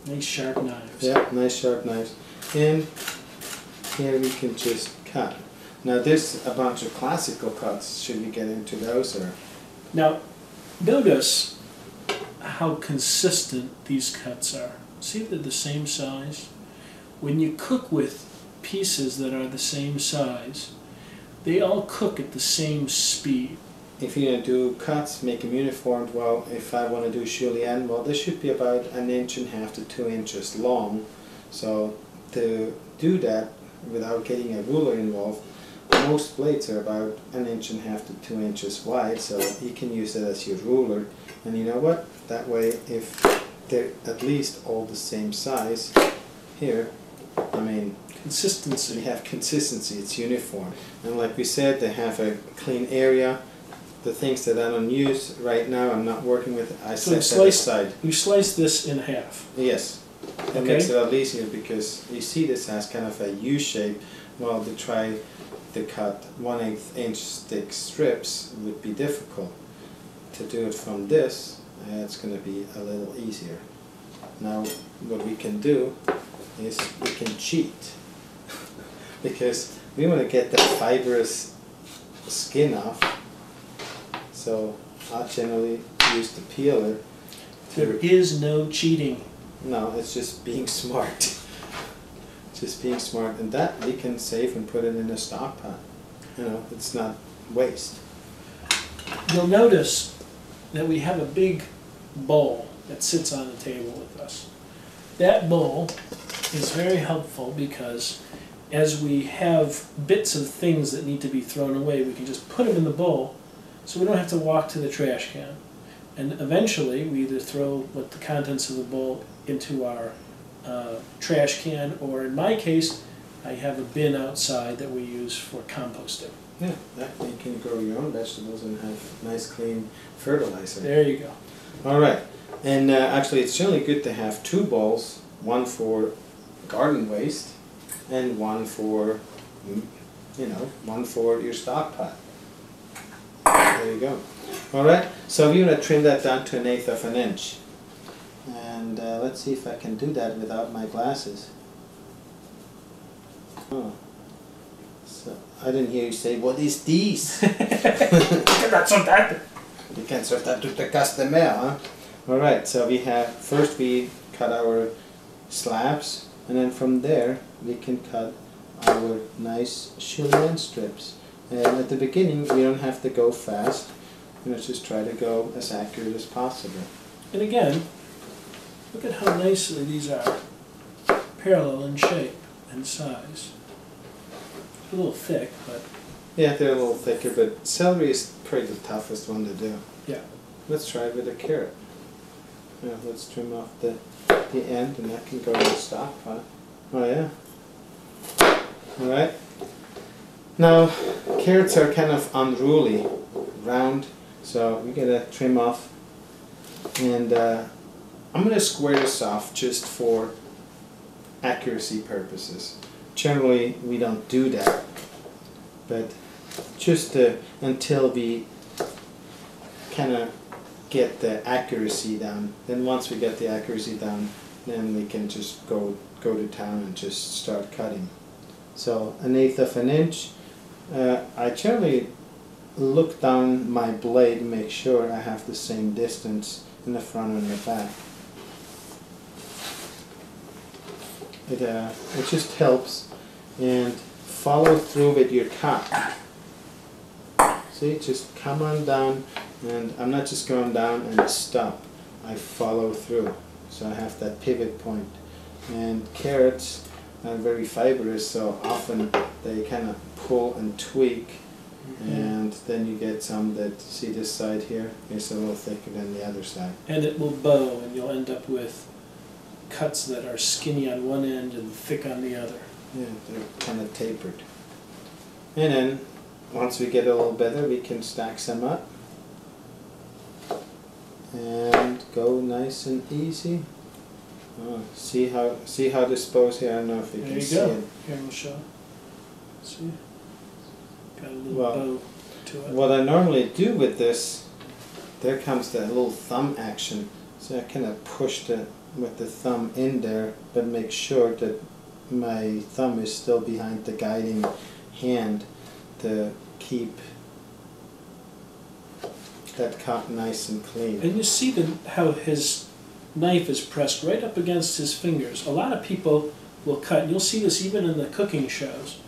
Nice sharp knives. Yeah, nice sharp knives. And here we can just cut. Now there's a bunch of classical cuts. Should we get into those or? Now, notice how consistent these cuts are. See, they're the same size. When you cook with pieces that are the same size, they all cook at the same speed. If you're going to do cuts, make them uniform, well, if I want to do julienne, well, this should be about 1.5 inches to 2 inches long. So to do that without getting a ruler involved, most blades are about 1.5 inches to 2 inches wide, so you can use it as your ruler. And you know what? That way, if they're at least all the same size, here, I mean, Consistency. we have consistency, it's uniform. And like we said, they have a clean area. The things that I don't use right now, I'm not working with, I set that aside. You slice this in half. Yes. It makes it a lot easier because you see this has kind of a U shape. Well, to try to cut 1/8 inch thick strips would be difficult. To do it from this, it's going to be a little easier. Now, what we can do is we can cheat because we want to get that fibrous skin off. So I generally use the peeler. There is no cheating. No, it's just being smart. Just being smart, and that we can save and put it in a stock pot. You know, it's not waste. You'll notice that we have a big bowl that sits on the table with us. That bowl is very helpful because as we have bits of things that need to be thrown away, we can just put them in the bowl so we don't have to walk to the trash can. And eventually we either throw what the contents of the bowl into our trash can, or in my case, I have a bin outside that we use for composting. Yeah, that way you can grow your own vegetables and have nice clean fertilizer. There you go. Alright, and actually it's generally good to have 2 bowls, one for garden waste and one for, you know, one for your stock pot. There you go. Alright, so we're going to trim that down to 1/8 of an inch. And let's see if I can do that without my glasses. Oh. So, I didn't hear you say, what is this? You can serve that to the customer, huh? Alright, so we have, first we cut our slabs, and then from there we can cut our nice julienne strips. And at the beginning we don't have to go fast. Let's just try to go as accurate as possible. And again, look at how nicely these are parallel in shape and size. A little thick, but... Yeah, they're a little thicker, but celery is probably the toughest one to do. Yeah. Let's try with a carrot. Yeah, let's trim off the end, and that can go in the stock pot. Oh yeah. Alright. Now, carrots are kind of unruly, round, so we gotta trim off. And I'm gonna square this off just for accuracy purposes. Generally, we don't do that, but just until we kind of get the accuracy down. Then once we get the accuracy down, then we can just go to town and just start cutting. So 1/8 of an inch. I generally look down my blade and make sure I have the same distance in the front and the back. It just helps, and follow through with your cut. See, just come on down, and I'm not just going down and stop. I follow through, so I have that pivot point. And carrots are very fibrous, so often they kind of pull and tweak, and then you get some that, see this side here, is a little thicker than the other side. And it will bow, and you'll end up with cuts that are skinny on one end and thick on the other. Yeah, they're kind of tapered. And then, once we get a little better, we can stack some up and go nice and easy. Oh, see how this bows here? I don't know if you can see it. Here, we'll show. See? Got a little Well, bow to it. what I normally do with this, there comes that little thumb action. So I kind of pushed it with the thumb in there, but make sure that my thumb is still behind the guiding hand to keep that cut nice and clean. And you see how his knife is pressed right up against his fingers. A lot of people will cut, and you'll see this even in the cooking shows,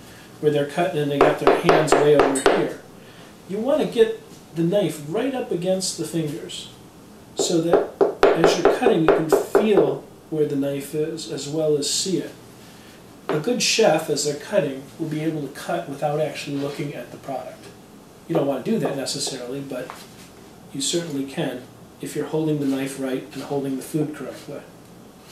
where they're cutting and they got their hands way over here. You want to get the knife right up against the fingers so that as you're cutting you can feel where the knife is as well as see it. A good chef, as they're cutting, will be able to cut without actually looking at the product. You don't want to do that necessarily, but you certainly can if you're holding the knife right and holding the food correctly.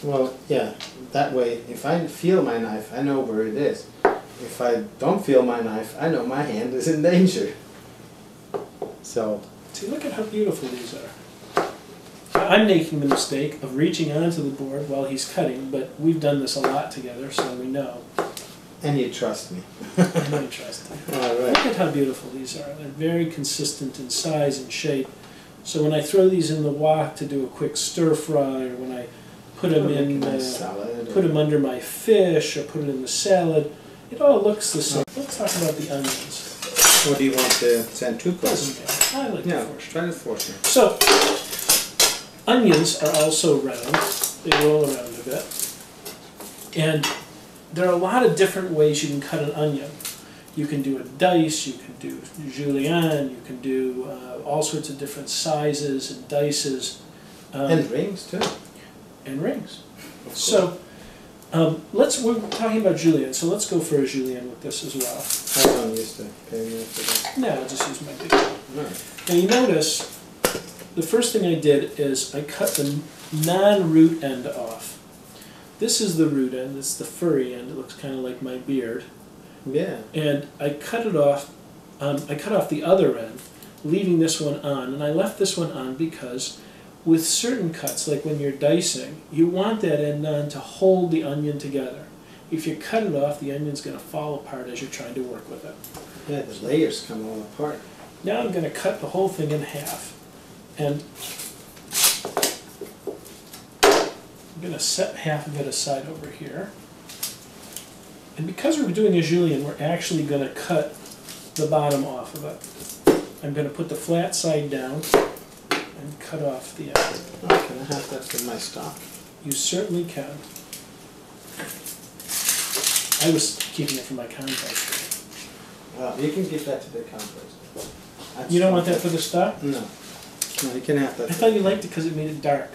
Well, yeah, that way, if I feel my knife, I know where it is. If I don't feel my knife, I know my hand is in danger. So, see, look at how beautiful these are. I'm making the mistake of reaching onto the board while he's cutting, but we've done this a lot together, so we know. And you trust me. And I trust him. All right. Look at how beautiful these are. They're very consistent in size and shape. So when I throw these in the wok to do a quick stir fry, or when I put them in, salad, put them under my fish, or put it in the salad, it all looks the same. Let's talk about the onions. What do you want to send two Doesn't matter. I like the fortune. Try the fortune. So, onions are also round. They roll around a bit. And there are a lot of different ways you can cut an onion. You can do a dice, you can do julienne, you can do all sorts of different sizes and dices. And rings too. And rings. So, we're talking about julienne, so let's go for a julienne with this as well. How long used to pay me for that? No, I'll just use my big one. Right. Now you notice, the first thing I did is I cut the non-root end off. This is the root end, it's the furry end, it looks kind of like my beard. Yeah. And I cut it off, I cut off the other end, leaving this one on. And I left this one on because with certain cuts, like when you're dicing, you want that end on to hold the onion together. If you cut it off, the onion's going to fall apart as you're trying to work with it. Yeah, the layers come all apart. Now I'm going to cut the whole thing in half. And I'm going to set half of it aside over here. And because we're doing a julienne, we're actually going to cut the bottom off of it. I'm going to put the flat side down and cut off the end. Oh, can I have that for my stock? You certainly can. I was keeping it for my compost. Well, you can give that to the compost. You don't want that for the stock? No. No, you can have that. I thought you liked it because it made it dark.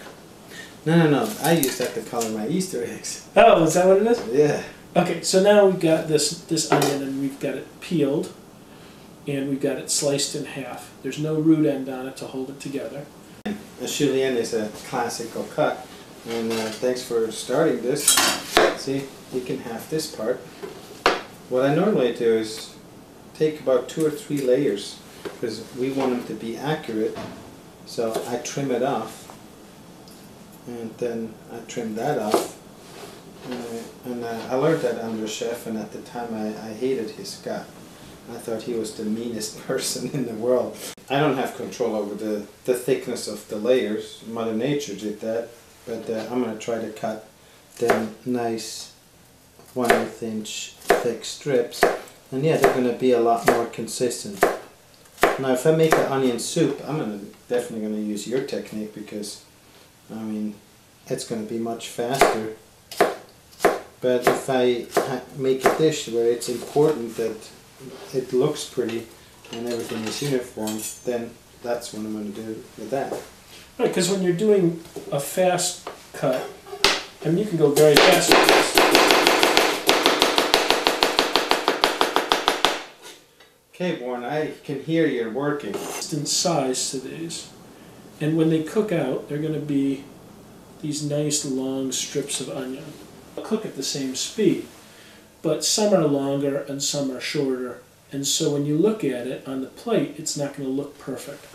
No. I use that to color my Easter eggs. Oh, is that what it is? Yeah. Okay, so now we've got this onion and we've got it peeled and we've got it sliced in half. There's no root end on it to hold it together. A julienne is a classical cut, and thanks for starting this. See, you can have this part. What I normally do is take about 2 or 3 layers because we want them to be accurate. So I trim it off, and then I trim that off. And I learned that under a chef, and at the time I hated his gut. I thought he was the meanest person in the world. I don't have control over the thickness of the layers. Mother Nature did that, but I'm going to try to cut them nice 1/8 inch thick strips. And yeah, they're going to be a lot more consistent. Now if I make an onion soup, I'm definitely going to use your technique because, I mean, it's going to be much faster. But if I make a dish where it's important that it looks pretty and everything is uniform, then that's what I'm going to do with that. Right, because when you're doing a fast cut, I mean, you can go very fast with this. Okay, Warren, I can hear you're working. In size to these, and when they cook out, they're going to be these nice long strips of onion. They'll cook at the same speed, but some are longer and some are shorter, and so when you look at it on the plate, it's not going to look perfect.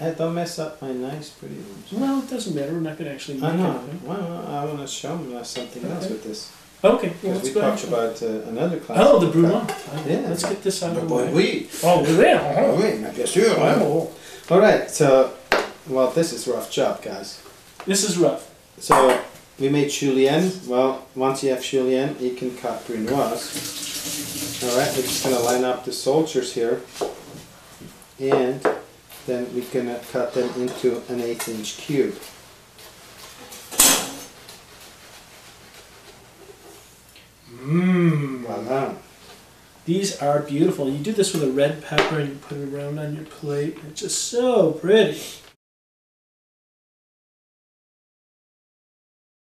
I don't mess up my nice pretty ones. Well, it doesn't matter. We're not going to actually make anything. Well, I want to show them something else with this. Okay, well, Because let's we go talked ahead. about another class. Oh, the Brulant. Yeah. Let's get this out of the way. Oui. Oh, yeah. Oui, bien sûr. Alright, so, well, this is rough job, guys. This is rough. So we made julienne. Well, once you have julienne, you can cut brunoise. Alright, we're just going to line up the soldiers here, and then we're going to cut them into an 1/8" cube. Mmm. Voila. These are beautiful. You do this with a red pepper and you put it around on your plate. It's just so pretty.